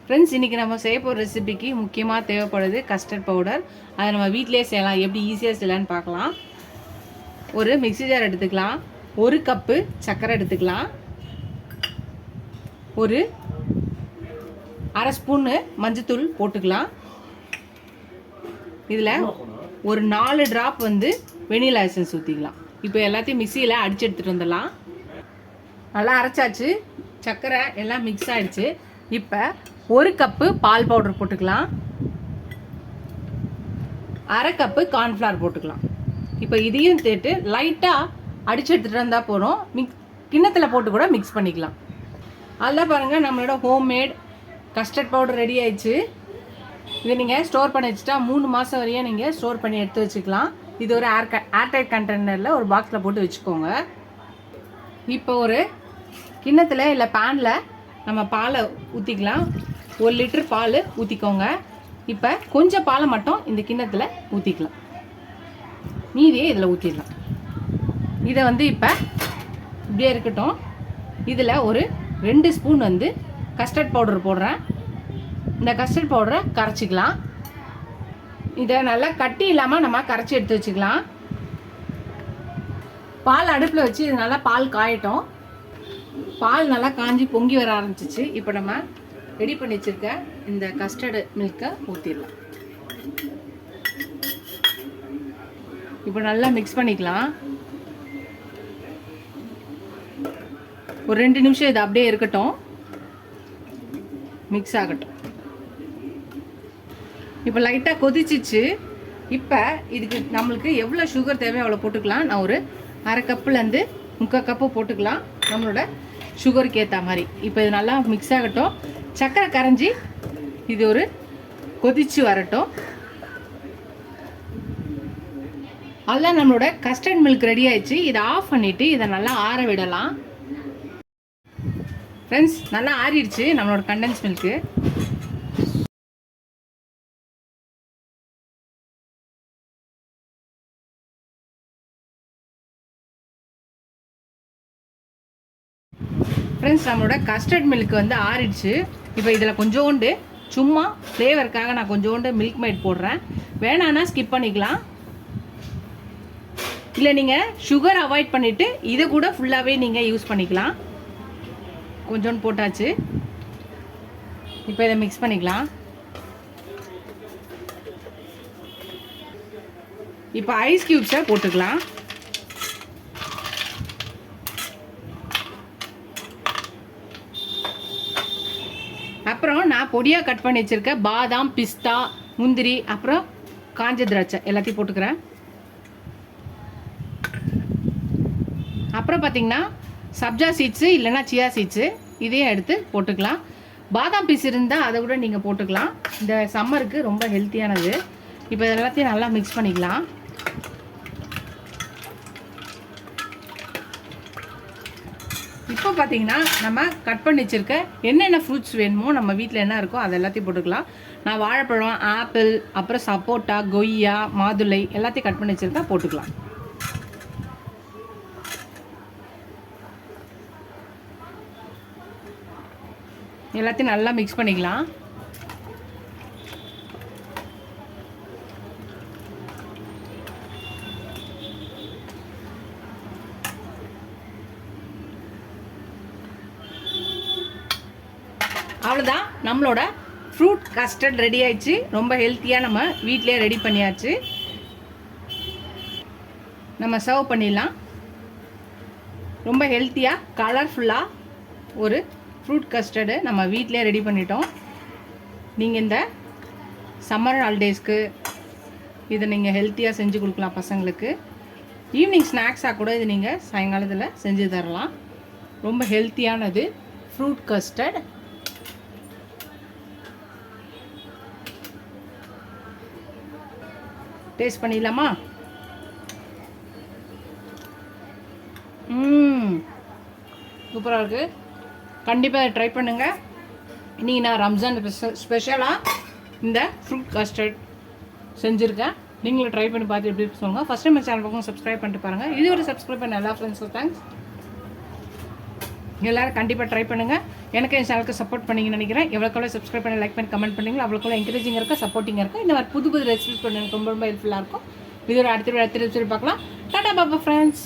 Friends, இன்றைக்கி நம்ம செய்ய போகிற ரெசிபிக்கு முக்கியமாக தேவைப்படுது கஸ்டர்ட் பவுடர். அதை நம்ம வீட்டிலே செய்யலாம். எப்படி ஈஸியாக செய்யலான்னு பார்க்கலாம். ஒரு மிக்ஸி ஜார் எடுத்துக்கலாம். 1 கப்பு சர்க்கரை எடுத்துக்கலாம். ஒரு அரை ஸ்பூன்னு மஞ்சத்தூள் போட்டுக்கலாம். இதில் ஒரு 4 ட்ராப் வெனிலா எசன்ஸ் ஊற்றிக்கலாம். இப்போ எல்லாத்தையும் மிக்சியில் அடித்து எடுத்துகிட்டு வந்துடலாம். நல்லா அரைச்சாச்சு. சர்க்கரை எல்லாம் மிக்ஸ் ஆகிடுச்சு. இப்போ 1 கப்பு பால் பவுடர் போட்டுக்கலாம். அரை கப்பு கார்ன்ஃப்ளவர் போட்டுக்கலாம். இப்போ இதையும் தேட்டு லைட்டாக அடித்து எடுத்துகிட்டு வந்தால் போகிறோம். கிண்ணத்தில் போட்டு கூட மிக்ஸ் பண்ணிக்கலாம். அதில் பாருங்கள், நம்மளோட ஹோம்மேட் கஸ்டர்ட் பவுடர் ரெடி ஆயிடுச்சு. இதை நீங்கள் ஸ்டோர் பண்ணி வச்சுட்டா 3 மாதம் வரையும் நீங்கள் ஸ்டோர் பண்ணி எடுத்து வச்சுக்கலாம். இது ஒரு ஏர்டைட் கண்டெய்னரில் ஒரு பாக்ஸில் போட்டு வச்சுக்கோங்க. இப்போ ஒரு கிண்ணத்தில் இல்லை பேனில் நம்ம பாலை ஊற்றிக்கலாம். 1 லிட்டர் பால் ஊற்றிக்கோங்க. இப்போ கொஞ்சம் பாலை மட்டும் இந்த கிண்ணத்தில் ஊற்றிக்கலாம். மீதியே இதில் ஊற்றிடலாம். இதை இப்போ இப்படியே இருக்கட்டும். இதில் ஒரு 2 ஸ்பூன் கஸ்டர்ட் பவுடர் போடுறேன். இந்த கஸ்டர்ட் பவுடரை கரைச்சிக்கலாம். இதை நல்லா கட்டி இல்லாமல் நம்ம கரைச்சி எடுத்து வச்சுக்கலாம். பால் அடுப்பில் வச்சு இது நல்லா பால் காயட்டும். பால் நல்லா காஞ்சி பொங்கி வர ஆரம்பிச்சிச்சு. இப்போ நம்ம ரெடி பண்ணி வச்சுருக்க இந்த கஸ்டர்டு மில்கை ஊற்றிடலாம். இப்போ நல்லா மிக்ஸ் பண்ணிக்கலாம். ஒரு 2 நிமிஷம் இது அப்படியே இருக்கட்டும், மிக்ஸ் ஆகட்டும். இப்போ லைட்டாக கொதிச்சிச்சு. இப்போ இதுக்கு நம்மளுக்கு எவ்வளோ சுகர் தேவையோ அவ்வளோ போட்டுக்கலாம். நான் ஒரு அரை கப்புலேருந்து 3/4 கப்பு போட்டுக்கலாம், நம்மளோட சுகருக்கு ஏற்ற மாதிரி. இப்போ இது நல்லா மிக்ஸ் ஆகட்டும். சர்க்கரை கரைஞ்சி இது ஒரு கொதிச்சு வரட்டும். அதெல்லாம் நம்மளோட கஸ்டர்ட் மில்க் ரெடி ஆயிடுச்சு. இதை ஆஃப் பண்ணிவிட்டு இதை நல்லா ஆற விடலாம். ஃப்ரெண்ட்ஸ், நல்லா ஆறிடுச்சு நம்மளோட கண்டென்ஸ் மில்க்கு. ஃப்ரெண்ட்ஸ், நம்மளோட கஸ்டர்ட் மில்க் ஆறிடுச்சு. இப்போ இதில் கொஞ்சோண்டு சும்மா ஃப்ளேவருக்காக நான் கொஞ்சோண்டு மில்க் மேட் போடுறேன். வேணான்னா ஸ்கிப் பண்ணிக்கலாம். இல்லை நீங்கள் சுகர் அவாய்ட் பண்ணிவிட்டு இதை கூட ஃபுல்லாகவே நீங்கள் யூஸ் பண்ணிக்கலாம். கொஞ்சோண்டு போட்டாச்சு. இப்போ இதை மிக்ஸ் பண்ணிக்கலாம். இப்போ ஐஸ் க்யூப்ஸை போட்டுக்கலாம். அப்புறம் நான் பொடியாக கட் பண்ணி வச்சுருக்க பாதாம், பிஸ்தா, முந்திரி, அப்புறம் காஞ்ச திராட்சை எல்லாத்தையும் போட்டுக்கிறேன். அப்புறம் பார்த்திங்கன்னா சப்ஜா சீட்ஸு இல்லைன்னா சியா சீட்ஸு இதையும் எடுத்து போட்டுக்கலாம். பாதாம் பீஸ் இருந்தால் அதை கூட நீங்கள் போட்டுக்கலாம். இந்த சம்மருக்கு ரொம்ப ஹெல்த்தியானது. இப்போ எல்லாத்தையும் நல்லா மிக்ஸ் பண்ணிக்கலாம். இப்போ பார்த்தீங்கன்னா நம்ம கட் பண்ணி வச்சுருக்க என்னென்ன ஃப்ரூட்ஸ் வேணுமோ நம்ம வீட்டில் என்ன இருக்கோ அது எல்லாத்தையும் போட்டுக்கலாம். நான் வாழைப்பழம், ஆப்பிள், அப்புறம் சப்போட்டா, கொய்யா, மாதுளை எல்லாத்தையும் கட் பண்ணி வச்சுருக்கேன், போட்டுக்கலாம். எல்லாத்தையும் நல்லா மிக்ஸ் பண்ணிக்கலாம். அவ்வளோதான், நம்மளோட ஃப்ரூட் கஸ்டர்ட் ரெடி ஆயிடுச்சு. ரொம்ப ஹெல்த்தியாக நம்ம வீட்டிலே ரெடி பண்ணியாச்சு. நம்ம சர்வ் பண்ணிடலாம். ரொம்ப ஹெல்த்தியாக கலர்ஃபுல்லாக ஒரு ஃப்ரூட் கஸ்டர்டு நம்ம வீட்டிலே ரெடி பண்ணிட்டோம். நீங்கள் இந்த சம்மர் ஹாலிடேஸ்க்கு இதை நீங்கள் ஹெல்த்தியாக செஞ்சு கொடுக்கலாம் பசங்களுக்கு. ஈவினிங் ஸ்நாக்ஸாக கூட இது நீங்கள் சாயங்காலத்தில் செஞ்சு தரலாம். ரொம்ப ஹெல்த்தியானது ஃப்ரூட் கஸ்டர்ட். டேஸ்ட் பண்ணிடலாமா? சூப்பராக இருக்குது. கண்டிப்பாக ட்ரை பண்ணுங்கள். இன்றைக்கி நான் ரம்ஜான் ஸ்பெஷலாக இந்த ஃப்ரூட் கஸ்டர்ட் செஞ்சுருக்கேன். நீங்களும் ட்ரை பண்ணி பார்த்து எப்படி சொல்லுங்கள். ஃபஸ்ட் டைம் சேனல் பக்கம் சப்ஸ்கிரைப் பண்ணிட்டு பாருங்கள். இது ஒரு சப்ஸ்கிரைப் பண்ண எல்லா ஃப்ரெண்ட்ஸும் தேங்க்ஸ். எல்லோரும் கண்டிப்பாக ட்ரை பண்ணுங்கள். எனக்கு என் சேனலுக்கு சப்போர்ட் பண்ணிங்கன்னு நினைக்கிறேன். எவ்வளோக்கெவ்வளோ சப்ஸ்கிரைப் பண்ணி லைக் பண்ணி கமெண்ட் பண்ணுறீங்களோ அவ்வளோக்கெவ்வளோ என்கரேஜிங் இருக்கும், சப்போர்ட்டிங்காக இருக்கும். இந்த மாதிரி புது புது ரெசிபிஸ் பண்ண எனக்கு ரொம்ப ரொம்ப ஹெல்ப்ஃபுல்லாக இருக்கும். இது ஒரு அடுத்த பார்க்கலாம். டாடா பாபா ஃப்ரெண்ட்ஸ்.